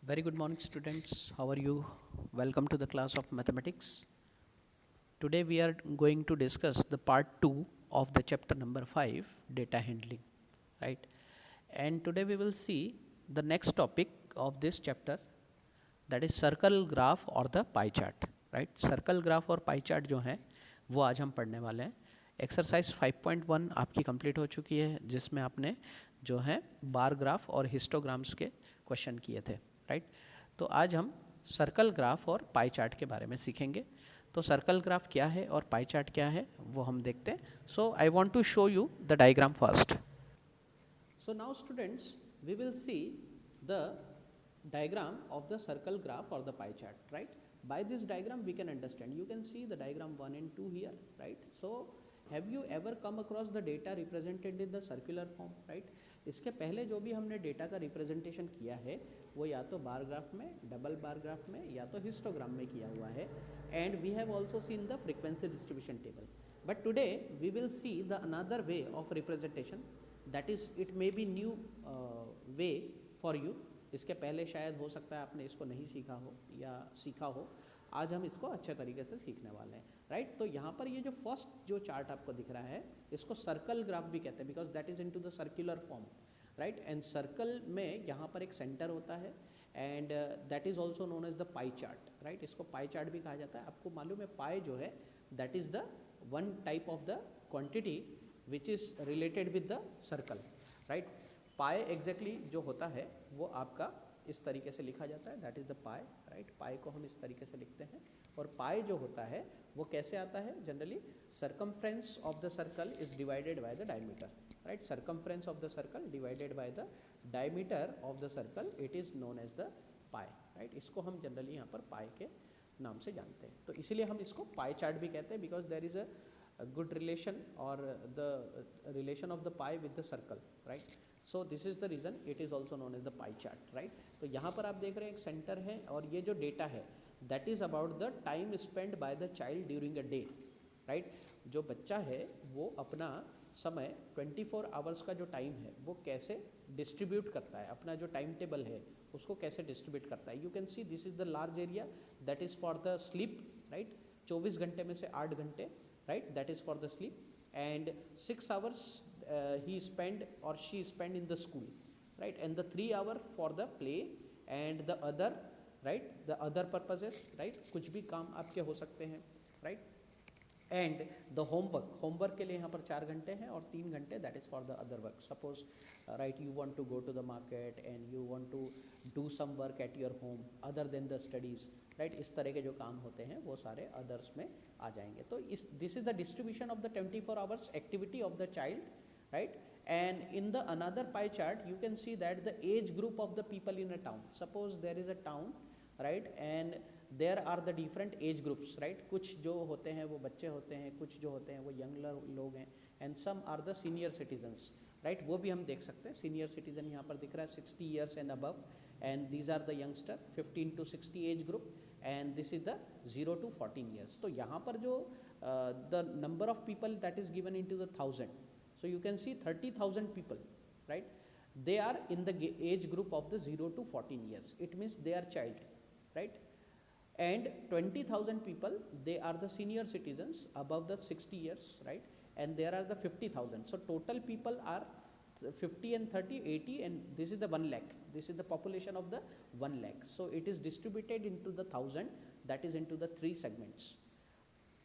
Very good morning, students. How are you? Welcome to the class of mathematics. Today we are going to discuss the part 2 of the chapter number 5, data handling, right? And today we will see the next topic of this chapter, that is circle graph or the pie chart, right? Circle graph और pie chart जो है वो आज हम पढ़ने वाले हैं. Exercise 5.1 आपकी कंप्लीट हो चुकी है, जिसमें आपने जो है बार ग्राफ और हिस्टोग्राम्स के क्वेश्चन किए थे, राइट? तो आज हम सर्कल ग्राफ और पाई चार्ट के बारे में सीखेंगे. तो सर्कल ग्राफ क्या है और पाई चार्ट क्या है वो हम देखते हैं. So I want to show you the diagram first. So now students, we will see the diagram of the circle graph or the pie chart, right? By this diagram we can understand. You can see the diagram 1 and 2 here, right? So have you ever come across the data represented in the circular form, right? इसके पहले जो भी हमने data का representation किया है वो या तो बार ग्राफ में, डबल बार ग्राफ में या तो हिस्टोग्राम में किया हुआ है. And we have also seen the frequency distribution table. But today we will see the another way of representation, that is it may be new way for you. इसके पहले शायद हो सकता है आपने इसको नहीं सीखा हो या सीखा हो. आज हम इसको अच्छे तरीके से सीखने वाले हैं, राइट? तो यहाँ पर ये जो फर्स्ट जो चार्ट आपको दिख रहा है इसको सर्कल ग्राफ भी कहते हैं, because that is into the circular form, right? And circle में यहाँ पर एक सेंटर होता है and that is also known as the pie chart, right? इसको पाई चार्ट भी कहा जाता है. आपको मालूम है पाई जो है that is the one type of the quantity which is related with the circle, right? Pi exactly जो होता है वो आपका इस तरीके से लिखा जाता है, that is the pi, right? Pie को हम इस तरीके से लिखते हैं. और पाई जो होता है वो कैसे आता है? Generally circumference of the circle is divided by the diameter, right? Circumference of the circle divided by the diameter of the circle, it is known as the pi, right? इसको हम जनरली यहाँ पर पाई के नाम से जानते हैं. तो इसीलिए हम इसको पाई चार्ट भी कहते हैं, because there is a good relation or the relation of the pie with the circle, right? So this is the reason it is also known as the pie chart, right? तो यहाँ पर आप देख रहे हैं एक सेंटर है और ये जो डेटा है that is about the time spent by the child during a day, right? जो बच्चा है वो अपना समय 24 आवर्स का जो टाइम है वो कैसे डिस्ट्रीब्यूट करता है, अपना जो टाइम टेबल है उसको कैसे डिस्ट्रीब्यूट करता है. You can see this is the large area that is for the sleep, right? 24 घंटे में से 8 घंटे, right, that is for the sleep, and 6 hours he spend or she spend in the school, right? And the 3 hour for the play and the other, right, the other purposes, right? कुछ भी काम आपके हो सकते हैं, right? And the homework के लिए यहाँ पर 4 घंटे हैं और 3 घंटे that is for the other work. Suppose right you want to go to the market and you want to do some work at your home other than the studies, right? इस तरह के जो काम होते हैं वो सारे अदर्स में आ जाएंगे. तो this is the distribution of the 24 hours activity of the child, right? And in the another pie chart you can see that the age group of the people in a town. Suppose there is a town, right? And there are the different age groups, right? कुछ जो होते हैं वो बच्चे होते हैं, कुछ जो होते हैं वो यंग लोग हैं, and some are the senior citizens, right? वो भी हम देख सकते हैं. सीनियर सिटीजन यहाँ पर दिख रहा है 60 years and above, and these are the youngster 15 to 60 age group, and this is the 0 to 14 years. तो यहाँ पर जो the number of people that is given in to the 1000, so you can see 30,000 people, right? They are in the age group of the 0 to 14 years. It means they are child, right? And 20,000 people, they are the senior citizens above the 60 years, right? And there are the 50,000. So total people are 50 and 30, 80, and this is the 1 lakh. This is the population of the 1 lakh. So it is distributed into the 1000, that is into the 3 segments.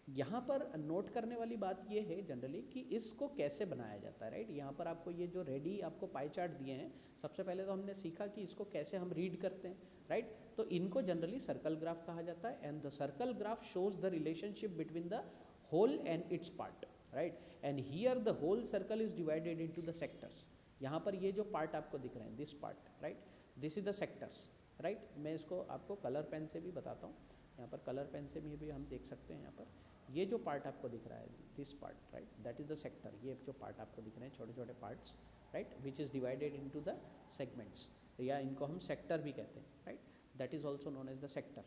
यहाँ पर note करने वाली बात ये है generally कि इसको कैसे बनाया जाता है, राइट? यहाँ पर आपको ये जो रेडी आपको पाई चार्ट दिए हैं, सबसे पहले तो हमने सीखा कि इसको कैसे हम रीड करते हैं, राइट? तो इनको जनरली सर्कल ग्राफ कहा जाता है. And the circle graph shows the relationship between the whole and its part, right? And here the whole circle is divided into the sectors. यहाँ पर ये जो पार्ट आपको दिख रहे हैं, this part, right? This is the sectors, right? मैं इसको आपको कलर पेन से भी बताता हूँ. यहाँ पर कलर पेन से भी हम देख सकते हैं. यहाँ पर ये जो पार्ट आपको दिख रहा है, this part, right, that is the sector. ये जो पार्ट आपको दिख रहे हैं छोटे छोटे parts, right, which is divided into the segments, या इनको हम सेक्टर भी कहते हैं, right? That is also known as the sector.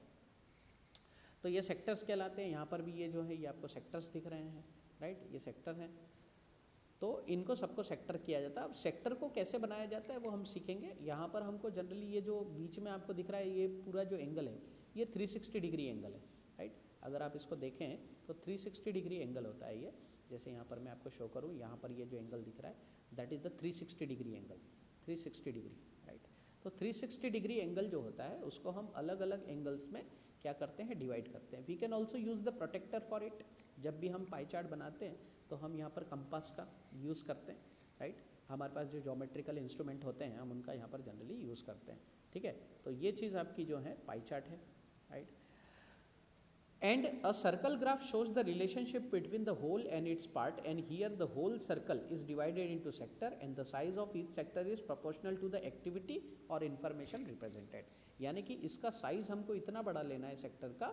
तो ये सेक्टर्स कहलाते हैं. यहाँ पर भी ये जो है ये आपको सेक्टर्स दिख रहे हैं, राइट? ये सेक्टर हैं. तो इनको सबको सेक्टर किया जाता है। अब सेक्टर को कैसे बनाया जाता है वो हम सीखेंगे। यहाँ पर हमको जनरली ये जो बीच में आपको दिख रहा है ये पूरा जो एंगल है ये 360 डिग्री एंगल है, राइट। अगर आप इसको देखें तो 360 डिग्री एंगल होता है ये। जैसे यहाँ पर मैं आपको शो करूँ, यहाँ पर ये जो एंगल दिख रहा है that is the 360 degree angle, 360 degree, right. तो 360 डिग्री एंगल जो होता है उसको हम अलग अलग एंगल्स में क्या करते हैं, डिवाइड करते हैं। We can also use the protractor for it. जब भी हम पाई चार्ट बनाते हैं तो हम यहाँ पर कंपास का यूज़ करते हैं, राइट। हमारे पास जो ज्योमेट्रिकल इंस्ट्रूमेंट होते हैं हम उनका यहाँ पर जनरली यूज़ करते हैं, ठीक है। तो ये चीज़ आपकी जो है पाई चार्ट है, right. And a circle graph shows the relationship between the whole and its part, and here the whole circle is divided into sector and the size of each sector is proportional to the activity or information represented. यानी कि इसका size हमको इतना बड़ा लेना है sector का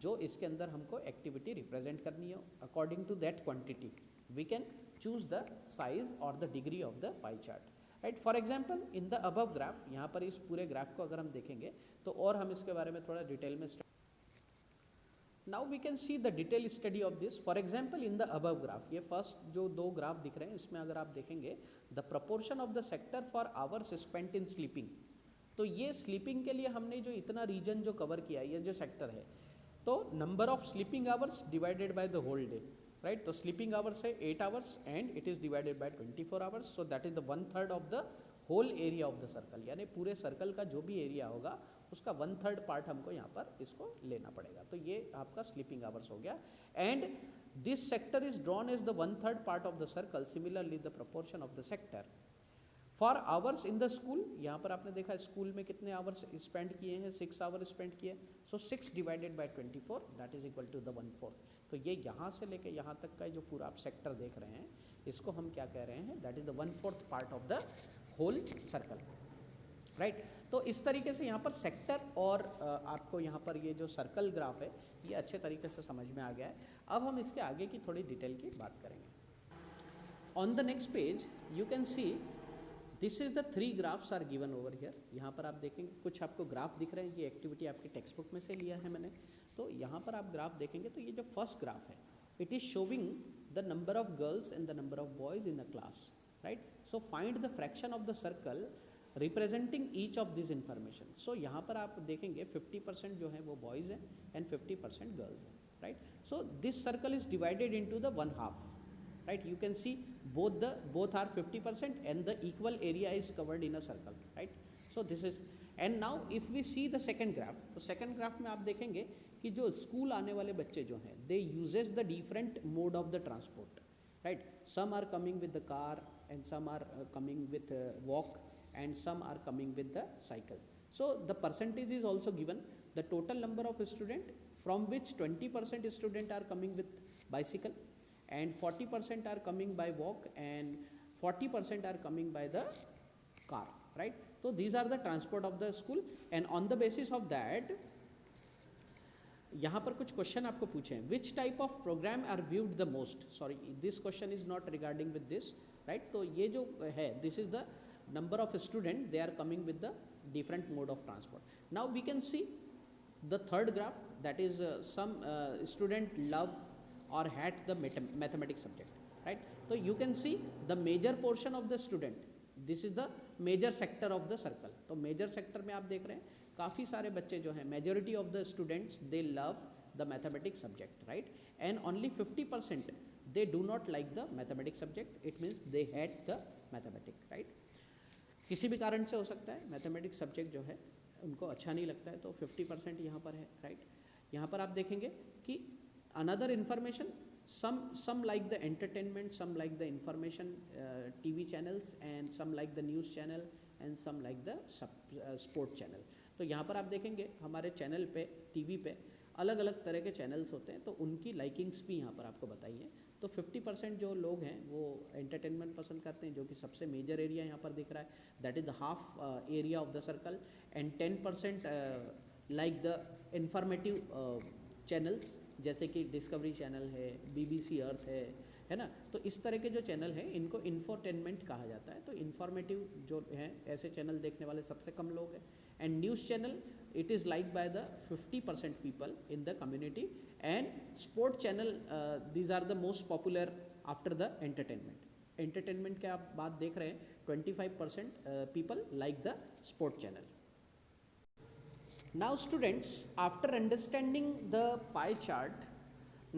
जो इसके अंदर हमको एक्टिविटी रिप्रेजेंट करनी हो। According to that quantity we can choose the size और the degree of the pie chart, right. For example in the above graph, यहाँ पर इस पूरे ग्राफ को अगर हम देखेंगे तो और हम इसके बारे में थोड़ा डिटेल में Now we can see the detailed study of this. For example, in the above graph, ये first जो दो ग्राफ दिख रहे हैं इसमें अगर आप देखेंगे the proportion of the sector for hours spent in sleeping, तो ये स्लीपिंग के लिए हमने जो इतना रीजन जो कवर किया है ये जो सेक्टर है, तो number of sleeping hours divided by the whole day, right. तो स्लीपिंग आवर्स है 8 hours and it is divided by 24 hours, so that is the 1/3 of the whole area of the circle. यानी पूरे circle का जो भी area होगा उसका 1/3 part हमको यहाँ पर इसको लेना पड़ेगा। तो ये आपका स्लीपिंग आवर्स हो गया। And this sector is drawn as the 1/3 part of the circle. Similarly the proportion of the sector for hours in the school, यहाँ पर आपने देखा स्कूल में कितने आवर्स स्पेंड किए हैं, 6 आवर्स स्पेंड किए, so 6 divided by 24 that is equal to the 1/4। तो ये यहाँ से लेके यहाँ तक का जो पूरा आप सेक्टर देख रहे हैं इसको हम क्या कह रहे हैं, that is the 1/4 part of the whole circle, right. तो इस तरीके से यहाँ पर सेक्टर और आपको यहाँ पर ये जो सर्कल ग्राफ है ये अच्छे तरीके से समझ में आ गया है। अब हम इसके आगे की थोड़ी डिटेल की बात करेंगे। On the next page you can see this is the 3 graphs are given over here. यहाँ पर आप देखेंगे कुछ आपको ग्राफ दिख रहे हैं, ये एक्टिविटी आपकी टेक्स्ट बुक में से लिया है मैंने। तो यहाँ पर आप ग्राफ देखेंगे तो ये जो फर्स्ट ग्राफ है it is showing the number of girls and the number of boys in the class, right. So find the fraction of the circle representing each of this information. So यहाँ पर आप देखेंगे 50% जो है वो boys हैं and 50% girls हैं, right. So this circle is divided into the 1/2, right. You can see both are 50% and the equal area is covered in a circle, right. So this is, and now if we see the second graph, तो second graph में आप देखेंगे कि जो school आने वाले बच्चे जो हैं they uses the different mode of the transport, right. Some are coming with the car and some are coming with walk and some are coming with the cycle. So the percentage is also given, the total number of student from which 20% student are coming with bicycle and 40% are coming by walk and 40% are coming by the car, right. So these are the transport of the school and on the basis of that यहाँ पर कुछ question आपको पूछे हैं, which type of program are viewed the most, sorry this question is not regarding with this, right. तो ये जो है this is the number of student they are coming with the different mode of transport. Now we can see the third graph, that is some student love or hate the mathematics subject, right. So you can see the major portion of the student, this is the major sector of the circle. तो major sector में आप देख रहे हैं काफ़ी सारे बच्चे जो हैं majority of the students they love the mathematics subject, right, and only 50% they do not like the mathematics subject, it means they hate the mathematics, right. किसी भी कारण से हो सकता है मैथमेटिक्स सब्जेक्ट जो है उनको अच्छा नहीं लगता है, तो 50% यहाँ पर है, राइट। यहाँ पर आप देखेंगे कि another information some like the entertainment, some like the information TV channels and some like the news channel and some like the sport channel. तो यहाँ पर आप देखेंगे हमारे चैनल पे टीवी पे अलग अलग तरह के चैनल्स होते हैं, तो उनकी लाइकिंग्स भी यहाँ पर आपको बताई है। तो 50% जो लोग हैं वो एंटरटेनमेंट पसंद करते हैं, जो कि सबसे मेजर एरिया यहाँ पर दिख रहा है, that is the half area of the circle, and 10% like the informative channels जैसे कि डिस्कवरी चैनल है, BBC अर्थ है ना। तो इस तरह के जो चैनल हैं इनको इंफोटेनमेंट कहा जाता है। तो इंफॉर्मेटिव जो हैं ऐसे चैनल देखने वाले सबसे कम लोग हैं। And news channel it is liked by the 50% people in the community, and sport channel these are the most popular after the entertainment, entertainment के आप बात देख रहे हैं 25% people like the sport channel. Now students, after understanding the pie chart,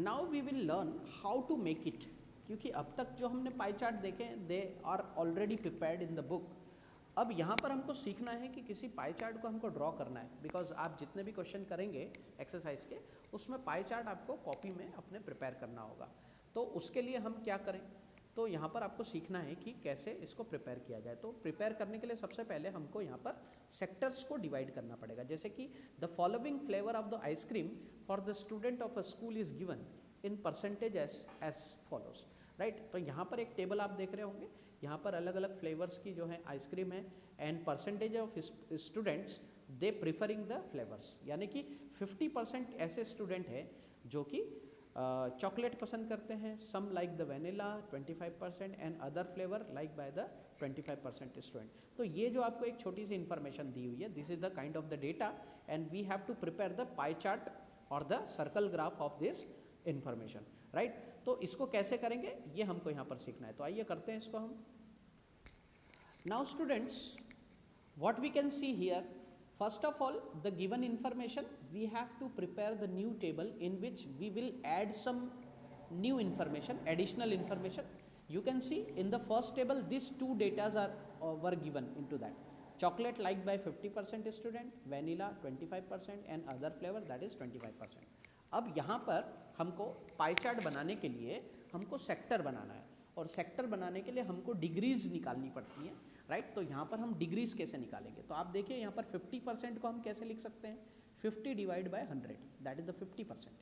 now we will learn how to make it. क्योंकि अब तक जो हमने पाई चार्ट देखे they are already prepared in the book. अब यहाँ पर हमको सीखना है कि किसी पाई चार्ट को हमको ड्रॉ करना है, बिकॉज आप जितने भी क्वेश्चन करेंगे एक्सरसाइज के उसमें पाई चार्ट आपको कॉपी में अपने प्रिपेयर करना होगा. तो उसके लिए हम क्या करें, तो यहाँ पर आपको सीखना है कि कैसे इसको प्रिपेयर किया जाए. तो प्रिपेयर करने के लिए सबसे पहले हमको यहाँ पर सेक्टर्स को डिवाइड करना पड़ेगा. जैसे कि the following flavour of the ice cream for the student of a school is given in percentage as follows. Right, तो यहाँ पर एक टेबल आप देख रहे होंगे, यहाँ पर अलग अलग फ्लेवर्स की जो है आइसक्रीम है and percentage of students they preferring the flavours. यानी कि 50% ऐसे स्टूडेंट हैं जो कि चॉकलेट पसंद करते हैं, some like the vanilla 25% and other flavour like by the 25% student. तो ये जो आपको एक छोटी सी इन्फॉर्मेशन दी हुई है, this is the kind of the data and we have to prepare the pie chart और the circle graph of this information. Right, तो इसको कैसे करेंगे ये हमको यहाँ पर सीखना है. तो आइए करते हैं इसको हम. Now students, what we can see here, first of all the given information we have to prepare the new table in which we will add some new information, additional information. You can see in the first table these two datas are were given into that. Chocolate liked by 50% student, vanilla 25% and other flavor that is 25%. अब यहाँ पर हमको pie chart बनाने के लिए हमको sector बनाना है और सेक्टर बनाने के लिए हमको डिग्रीज निकालनी पड़ती हैं. राइट, तो यहाँ पर हम डिग्रीज कैसे निकालेंगे, तो आप देखिए यहाँ पर 50% को हम कैसे लिख सकते हैं, 50 divide by 100 that is the 50%,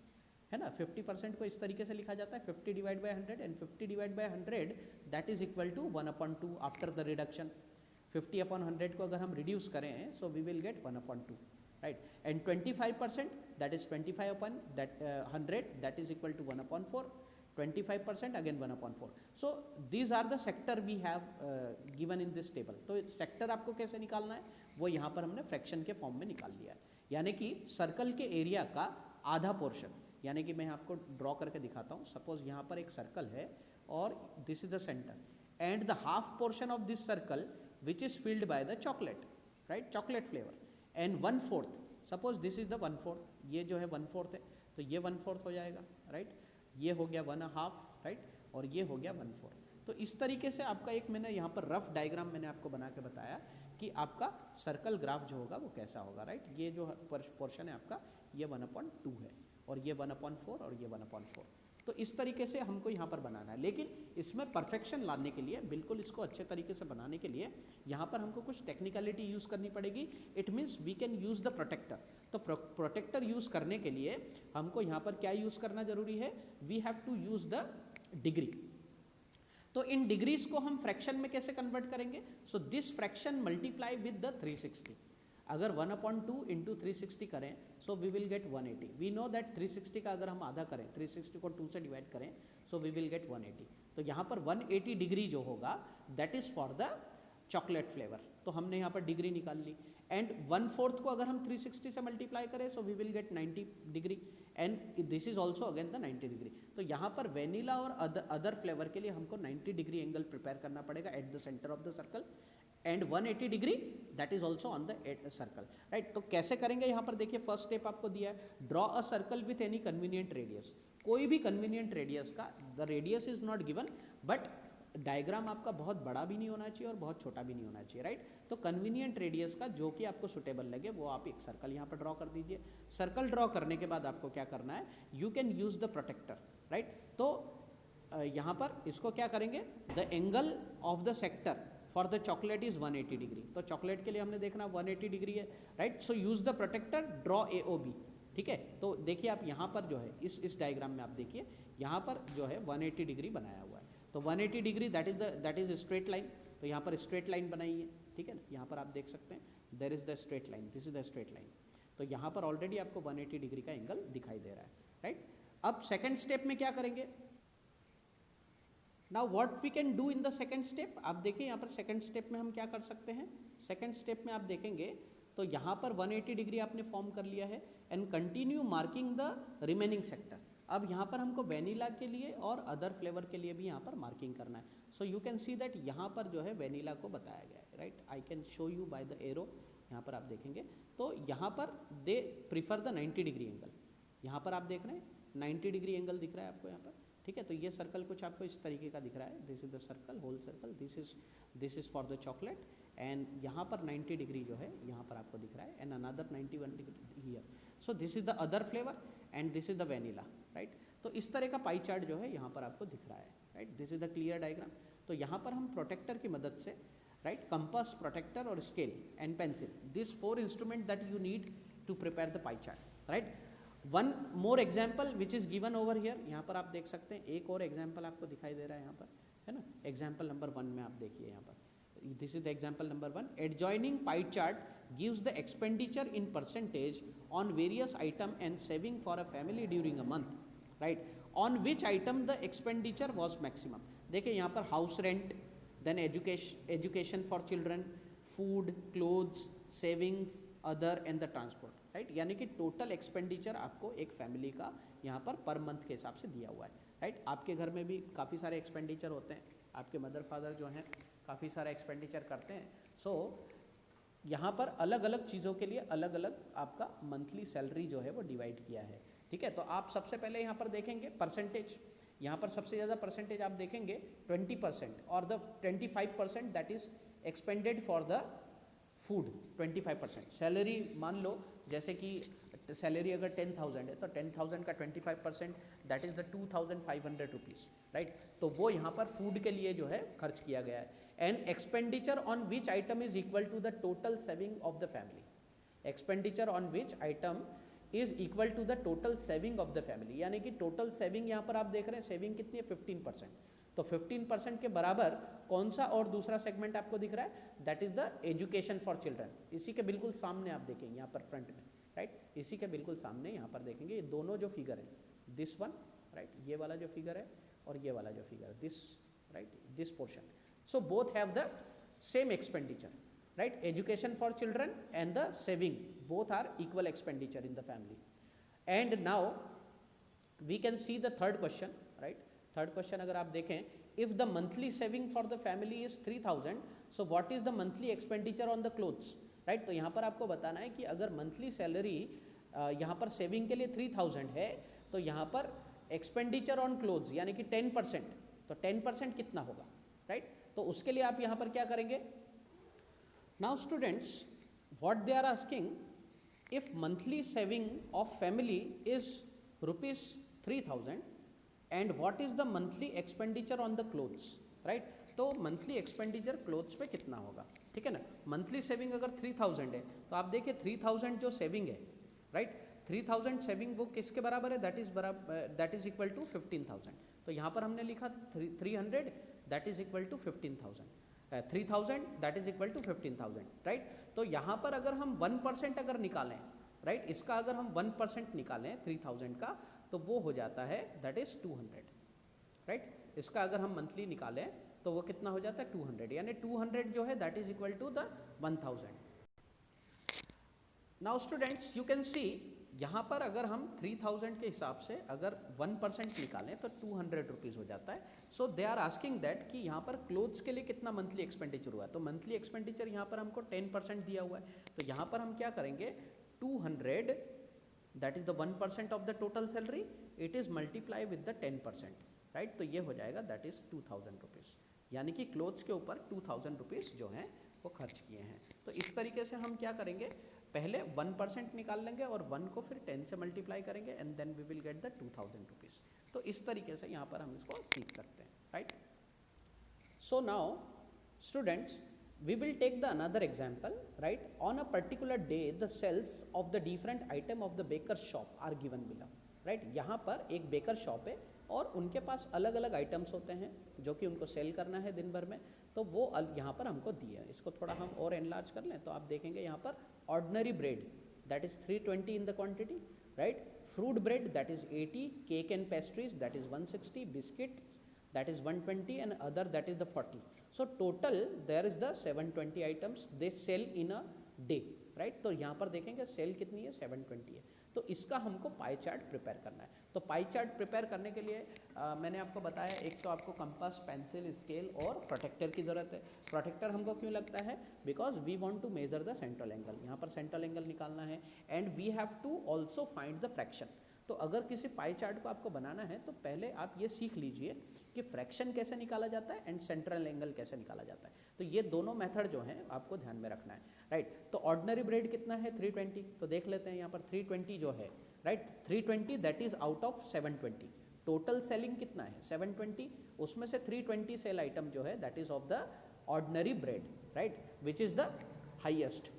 है ना. 50% को इस तरीके से लिखा जाता है 50 divide by 100 and 50 divide by 100 that is equal to 1/2 after the reduction. 50/100 को अगर हम रिड्यूस करें so we will get 1/2. Right, and 25% that is 25/100 that is equal to 1/4. 25% again 1/4. So these are the sector we have given in this table. तो sector आपको कैसे निकालना है वो यहाँ पर हमने फ्रैक्शन के फॉर्म में निकाल लिया है. यानी कि सर्कल के एरिया का आधा पोर्शन, यानी कि मैं आपको ड्रॉ करके दिखाता हूँ. सपोज यहाँ पर एक सर्कल है और this is the centre and the half portion of this circle which is filled by the chocolate. Right, chocolate flavour and 1/4. Suppose this is the 1/4, ये जो है 1/4 है तो ये 1/4 हो जाएगा. राइट, ये हो गया 1/2. राइट, और ये हो गया 1/4. तो इस तरीके से आपका एक मैंने यहाँ पर रफ डायग्राम मैंने आपको बना के बताया कि आपका सर्कल ग्राफ जो होगा वो कैसा होगा. राइट, ये जो पोर्शन है आपका ये 1/2 है और ये 1/4 और ये 1/4. तो इस तरीके से हमको यहाँ पर बनाना है. लेकिन इसमें परफेक्शन लाने के लिए, बिल्कुल इसको अच्छे तरीके से बनाने के लिए यहाँ पर हमको कुछ टेक्निकलिटी यूज़ करनी पड़ेगी. It means we can use the protector. तो प्रोटेक्टर यूज़ करने के लिए हमको यहाँ पर क्या यूज़ करना जरूरी है, we have to use the degree. तो इन डिग्रीज को हम फ्रैक्शन में कैसे कन्वर्ट करेंगे, so this fraction multiply with the 360. अगर 1/2 इंटू 360 करें so we will get 180. We know that 360 का अगर हम आधा करें, 360 को 2 से डिवाइड करें सो वी विल गेट 180. तो यहाँ पर 180 डिग्री जो होगा that is for the chocolate flavour. तो हमने यहाँ पर डिग्री निकाल ली. एंड 1/4 को अगर हम 360 से मल्टीप्लाई करें so we will get 90 degree and this is also again the 90 degree. तो यहाँ पर वेनिला और अदर फ्लेवर के लिए हमको 90 डिग्री एंगल प्रिपेयर करना पड़ेगा at the centre of the circle and 180 degree that is also on the circle. Right, तो कैसे करेंगे यहाँ पर देखिए फर्स्ट स्टेप आपको दिया है, draw a circle with any convenient radius. कोई भी कन्वीनियंट रेडियस का, the radius is not given but diagram आपका बहुत बड़ा भी नहीं होना चाहिए और बहुत छोटा भी नहीं होना चाहिए. राइट, तो कन्वीनियंट रेडियस का जो कि आपको सुटेबल लगे वो आप एक सर्कल यहाँ पर ड्रॉ कर दीजिए. सर्कल ड्रॉ करने के बाद आपको क्या करना है, you can use the protector. Right, तो यहाँ पर इसको क्या करेंगे, the angle of the sector for the chocolate is 180 degree. तो चॉकलेट के लिए हमने देखना 180 डिग्री है. Right, so use the protector, draw AOB. ठीक है, तो देखिए आप यहाँ पर जो है इस डायग्राम में आप देखिए यहाँ पर जो है 180 डिग्री बनाया हुआ है. तो 180 degree that is straight line. तो यहाँ पर स्ट्रेट लाइन बनाई है. ठीक है ना, यहाँ पर आप देख सकते हैं there is the straight line, this is the straight line. तो यहाँ पर ऑलरेडी आपको 180 डिग्री का एंगल दिखाई दे रहा है. राइट, अब सेकेंड स्टेप में क्या करेंगे, now what we can do in the second step. आप देखिए यहाँ पर सेकेंड स्टेप में हम क्या कर सकते हैं. सेकेंड स्टेप में आप देखेंगे तो यहाँ पर 180 डिग्री आपने फॉर्म कर लिया है and continue marking the remaining sector. अब यहाँ पर हमको वेनिला के लिए और अदर फ्लेवर के लिए भी यहाँ पर मार्किंग करना है. सो यू कैन सी दैट यहाँ पर जो है वेनिला को बताया गया है, right. I can show you by the arrow. यहाँ पर आप देखेंगे तो यहाँ पर they prefer the 90 degree angle. यहाँ पर आप देख रहे हैं 90 डिग्री एंगल दिख रहा है आपको यहाँ पर, ठीक है. तो ये सर्कल कुछ आपको इस तरीके का दिख रहा है. This is the circle, whole circle. This is for the chocolate. And यहाँ पर 90 डिग्री जो है यहाँ पर आपको दिख रहा है, and another 91 degree here. So this is the other flavour and this is the vanilla, right. तो इस तरह का पाई चार्ट जो है यहाँ पर आपको दिख रहा है, right. This is the clear diagram. तो यहाँ पर हम प्रोटेक्टर की मदद से, राइट, कंपास, प्रोटेक्टर और scale and pencil, this 4 instrument that you need to prepare the pie chart, right. One more example which is given over here. यहाँ पर आप देख सकते हैं एक और एग्जाम्पल आपको दिखाई दे रहा है यहाँ पर, है ना. एग्जाम्पल नंबर 1 में आप देखिए यहाँ पर, this is the example number 1. Adjoining pie chart gives the expenditure in percentage on various item and saving for a family during a month, right. On which item the expenditure was maximum. देखिए यहाँ पर house rent, then education for children, food, clothes, savings, other and the transport, right. यानी कि total expenditure आपको एक family का यहाँ per month के हिसाब से दिया हुआ है, राइट. आपके घर में भी काफ़ी सारे एक्सपेंडिचर होते हैं, आपके मदर फादर जो हैं काफ़ी सारा एक्सपेंडिचर करते हैं. सो यहाँ पर अलग अलग चीज़ों के लिए अलग अलग आपका मंथली सैलरी जो है वो डिवाइड किया है, ठीक है. तो आप सबसे पहले यहाँ पर देखेंगे परसेंटेज. यहाँ पर सबसे ज़्यादा परसेंटेज आप देखेंगे 20% और the 25% that is expanded for the food. 25% salary मान लो, जैसे कि सैलरी अगर 10,000 है तो 10,000 का 25% that is the 2,500 rupees, right. तो वो यहाँ पर फूड के लिए जो है खर्च किया गया है. And expenditure on which item is equal to the total saving of the family. Expenditure on which item is equal to the total saving of the family. यानी कि टोटल सेविंग यहाँ पर आप देख रहे हैं, सेविंग कितनी है 15%. तो 15% के बराबर कौन सा और दूसरा सेगमेंट आपको दिख रहा है, that is the education for children. इसी के बिल्कुल सामने आप देखेंगे यहाँ पर फ्रंट में, राइट. इसी के बिल्कुल सामने यहाँ पर देखेंगे ये दोनों जो फिगर है, दिस वन, राइट, ये वाला जो फिगर है और ये वाला जो फिगर है, this, right, this portion. So both have the same expenditure, right. Education for children and the saving both are equal expenditure in the family. And now we can see the third question, right. Third question अगर आप देखें, if the monthly saving for the family is 3,000, so what is the monthly expenditure on the clothes, right. तो यहाँ पर आपको बताना है कि अगर मंथली सैलरी यहाँ पर सेविंग के लिए 3,000 है तो यहाँ पर एक्सपेंडिचर ऑन क्लोथ्स यानी कि 10%, तो 10% कितना होगा, राइट. तो उसके लिए आप यहाँ पर क्या करेंगे. Now students, what they are asking, if monthly saving of family is rupees 3,000 and what is the monthly expenditure on the clothes, right. तो monthly expenditure clothes पे कितना होगा, ठीक है ना. monthly saving अगर 3,000 है तो आप देखिए 3,000 जो saving है, right, 3,000 saving वो किसके बराबर है, that is equal to 15,000. तो यहाँ पर हमने लिखा 300 that is equal to 15,000. 3,000 that is equal to 15,000, right. तो यहाँ पर अगर हम 1% अगर निकालें, राइट, इसका अगर हम 1% निकालें 3,000 का तो वो हो जाता है दैट इज 200, राइट. इसका अगर हम मंथली निकालें तो वो कितना हो जाता है 200, यानी 200 जो है that is equal to the 1,000. Now students you can see यहाँ पर अगर हम 3,000 के हिसाब से अगर 1% निकालें तो 200 रुपीज़ हो जाता है. सो दे आर आस्किंग दैट कि यहाँ पर क्लोथ्स के लिए कितना मंथली एक्सपेंडिचर हुआ है. तो मंथली एक्सपेंडिचर यहाँ पर हमको 10% दिया हुआ है. तो यहाँ पर हम क्या करेंगे, 200 that is the 1% of the total salary, it is multiply with the 10%, right. तो ये हो जाएगा दैट इज़ 2,000 रुपीज़, यानी कि क्लोथ्स के ऊपर 2,000 रुपीज़ जो हैं वो खर्च किए हैं. तो इस तरीके से हम क्या करेंगे, पहले 1% निकाल लेंगे और 1 को फिर 10 से मल्टीप्लाई करेंगे and then we will get the 2,000 rupees. तो इस तरीके से यहाँ पर हम इसको सीख सकते हैं, right. So now students we will take the another example, right. On a particular day the sales of the different item of the baker shop are given below, right. यहाँ पर एक बेकर शॉप है और उनके पास अलग अलग items होते हैं जो कि उनको सेल करना है दिन भर में, तो वो यहाँ पर हमको दिए है. इसको थोड़ा हम और एनलार्ज कर लें तो आप देखेंगे यहाँ पर ordinary bread that is 320 in the quantity, right. Fruit bread that is 80, cake and pastries that is 160, biscuit that is 120 and other that is the 40. So total there is the 720 items they sell in a day, right. तो यहाँ पर देखेंगे cell कितनी है, 720 है। तो इसका हमको पाई चार्ट प्रिपेयर करना है। तो पाई चार्ट प्रिपेयर करने के लिए मैंने आपको बताया, एक तो आपको कंपास, पेंसिल, स्केल और प्रोटेक्टर की ज़रूरत है। प्रोटेक्टर हमको क्यों लगता है, because we want to measure the central angle, यहाँ पर सेंट्रल एंगल निकालना है, and we have to also find the fraction. तो अगर किसी पाई चार्ट को आपको बनाना है तो पहले आप ये सीख लीजिए कि फ्रैक्शन कैसे निकाला जाता है एंड सेंट्रल एंगल कैसे निकाला जाता है। तो ये दोनों मेथड जो हैं आपको ध्यान में रखना है, राइट। तो ऑर्डिनरी ब्रेड कितना है, 320। तो देख लेते हैं यहाँ पर 320 जो है, right, 320 that is out of 720। Total selling कितना है, 720, उसमें से 320 सेल आइटम जो है that is of the ordinary bread, right, which is the highest.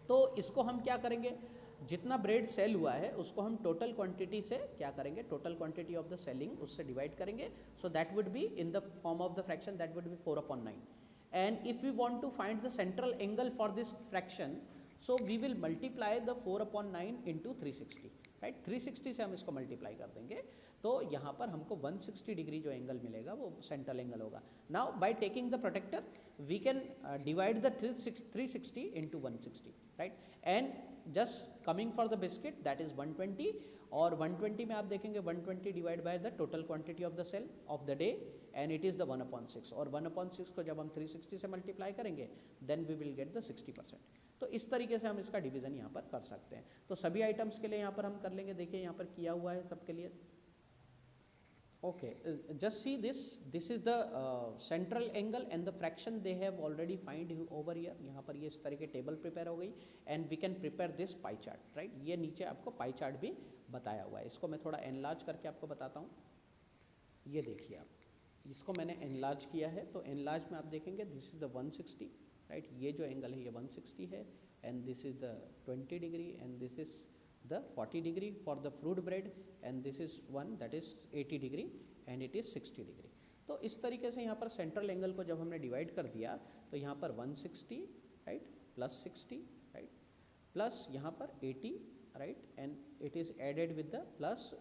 तो इसको हम क्या करेंगे, जितना ब्रेड सेल हुआ है उसको हम टोटल क्वांटिटी से क्या करेंगे, total quantity of the selling उससे डिवाइड करेंगे। So that would be in the form of the fraction, that would be 4/9। And if we want to find the central angle for this fraction, so we will multiply the 4/9 into 360, right. 360 से हम इसको multiply कर देंगे तो यहाँ पर हमको 160 degree जो एंगल मिलेगा वो सेंट्रल एंगल होगा। Now by taking the protector we can divide the 360 into 160, right. And just coming for the biscuit that is 120, और 120 में आप देखेंगे 120 divide by the total quantity of the sale of the day and it is the 1/6, और 1/6 को जब हम 360 से multiply करेंगे then we will get the 60%। तो इस तरीके से हम इसका डिवीजन यहाँ पर कर सकते हैं। तो सभी आइटम्स के लिए यहाँ पर हम कर लेंगे, देखिए यहाँ पर किया हुआ है सबके लिए। Okay, just see this. This is the central angle and the fraction they have already find over here. यहाँ पर ये इस तरह के टेबल प्रिपेयर हो गई and we can prepare this pie chart, right? ये नीचे आपको पाई चार्ट भी बताया हुआ है। इसको मैं थोड़ा एनलार्ज करके आपको बताता हूँ। ये देखिए आप, इसको मैंने एनलार्ज किया है। तो एनलार्ज में आप देखेंगे दिस इज द 160, राइट। ये जो एंगल है ये 160 है, and this is the 20 degree, and this is the 40 degree for the fruit bread, and this is one that is 80 degree and it is 60 degree। तो इस तरीके से यहाँ पर सेंट्रल एंगल को जब हमने डिवाइड कर दिया तो यहाँ पर 160, राइट, प्लस 60, राइट, प्लस यहाँ पर 80, right, and it is added with the plus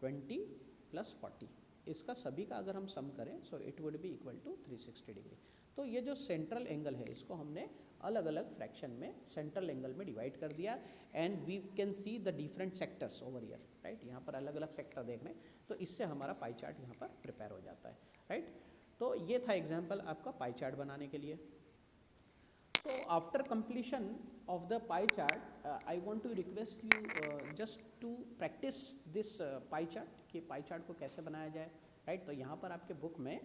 20 plus 40। इसका सभी का अगर हम सम करें so it would be equal to 360 degree. तो ये जो सेंट्रल एंगल है इसको हमने अलग अलग फ्रैक्शन में सेंट्रल एंगल में डिवाइड कर दिया, and we can see the different sectors over here, right. यहाँ पर अलग अलग सेक्टर देख रहे हैं, तो इससे हमारा पाई चार्ट यहाँ पर प्रिपेयर हो जाता है, राइट। तो ये था एग्जाम्पल आपका पाई चार्ट बनाने के लिए। So after completion of the pie chart, I want to request you just to practice this pie chart कि pie chart को कैसे बनाया जाए, right? तो यहाँ पर आपके बुक में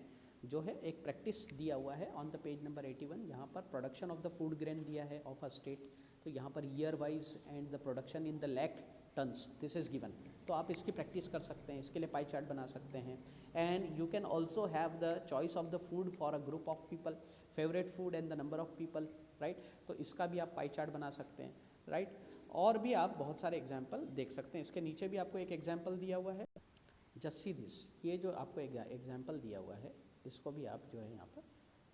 जो है एक प्रैक्टिस दिया हुआ है ऑन द पेज नंबर 81। यहाँ पर production of the food grain दिया है ऑफ अ स्टेट, तो यहाँ पर year wise and the production in the lakh tons this is given. तो आप इसकी प्रैक्टिस कर सकते हैं, इसके लिए पाई चार्ट बना सकते हैं। And you can also have the choice of the food for a group of people, favourite food and the number of people, right. तो इसका भी आप पाई चार्ट बना सकते हैं, राइट। और भी आप बहुत सारे एग्जाम्पल देख सकते हैं। इसके नीचे भी आपको एक एग्जाम्पल दिया हुआ है, जस्ट सी दिस। ये जो आपको एग्जाम्पल दिया हुआ है इसको भी आप जो है यहाँ पर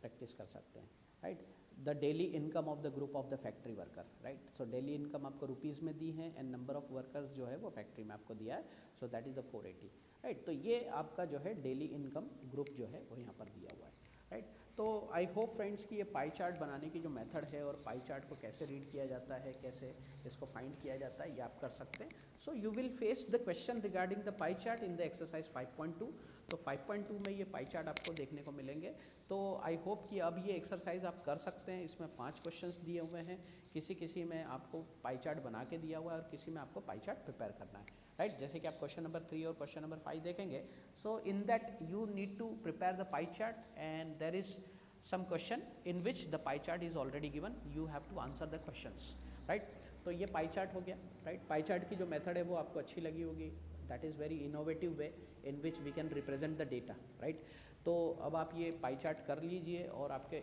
प्रैक्टिस कर सकते हैं, right. The daily income of the group of the factory worker, right. So daily income आपको रुपीज़ में दी है एंड नंबर ऑफ वर्कर्स जो है वो फैक्ट्री में आपको दिया है, so that is the 480, right. तो ये आपका जो है डेली इनकम ग्रुप जो है वो यहाँ पर दिया हुआ है, राइट। तो आई होप फ्रेंड्स कि ये पाई चार्ट बनाने की जो मेथड है और पाई चार्ट को कैसे रीड किया जाता है, कैसे इसको फाइंड किया जाता है, ये आप कर सकते हैं। So you will face the question regarding the pie chart in the exercise 5.2। तो 5.2 में ये पाई चार्ट आपको देखने को मिलेंगे। तो आई होप कि अब ये एक्सरसाइज आप कर सकते हैं। इसमें 5 क्वेश्चंस दिए हुए हैं, किसी में आपको पाई चार्ट बना के दिया हुआ है और किसी में आपको पाई चार्ट प्रिपेयर करना है, राइट। जैसे कि आप क्वेश्चन नंबर 3 और क्वेश्चन नंबर 5 देखेंगे, so in that you need to prepare the pie chart and there is some question in which the pie chart is already given, you have to answer the questions, right। तो ये pie chart हो गया, right. Pie chart की जो method है वो आपको अच्छी लगी होगी, that is very innovative way in which we can represent the data, right. तो अब आप ये पाई चार्ट कर लीजिए और आपके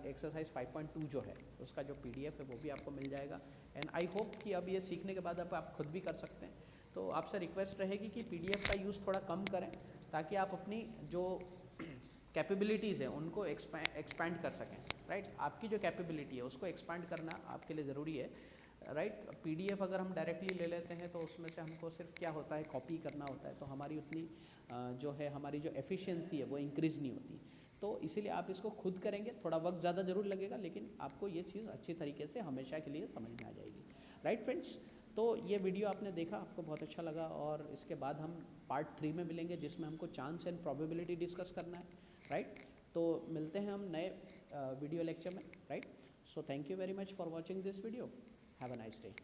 एक्सरसाइज 5.2 जो है उसका जो PDF है वो भी आपको मिल जाएगा। एंड आई होप कि अब ये सीखने के बाद अब आप खुद भी कर सकते हैं। तो आपसे रिक्वेस्ट रहेगी कि PDF का यूज़ थोड़ा कम करें ताकि आप अपनी जो कैपेबिलिटीज़ हैं उनको एक्सपैंड कर सकें, राइट। आपकी जो कैपेबिलिटी है उसको एक्सपैंड करना आपके लिए ज़रूरी है, राइट। PDF अगर हम डायरेक्टली ले लेते हैं तो उसमें से हमको सिर्फ क्या होता है, कॉपी करना होता है, तो हमारी उतनी जो है हमारी जो एफिशिएंसी है वो इंक्रीज़ नहीं होती। तो इसीलिए आप इसको खुद करेंगे, थोड़ा वक्त ज़्यादा ज़रूर लगेगा, लेकिन आपको ये चीज़ अच्छी तरीके से हमेशा के लिए समझ में आ जाएगी। राइट फ्रेंड्स, तो ये वीडियो आपने देखा, आपको बहुत अच्छा लगा, और इसके बाद हम पार्ट 3 में मिलेंगे जिसमें हमको चांस एंड प्रोबेबिलिटी डिस्कस करना है। राइट, तो मिलते हैं हम नए वीडियो लेक्चर में। Right, so thank you very much for watching this video. Have a nice day.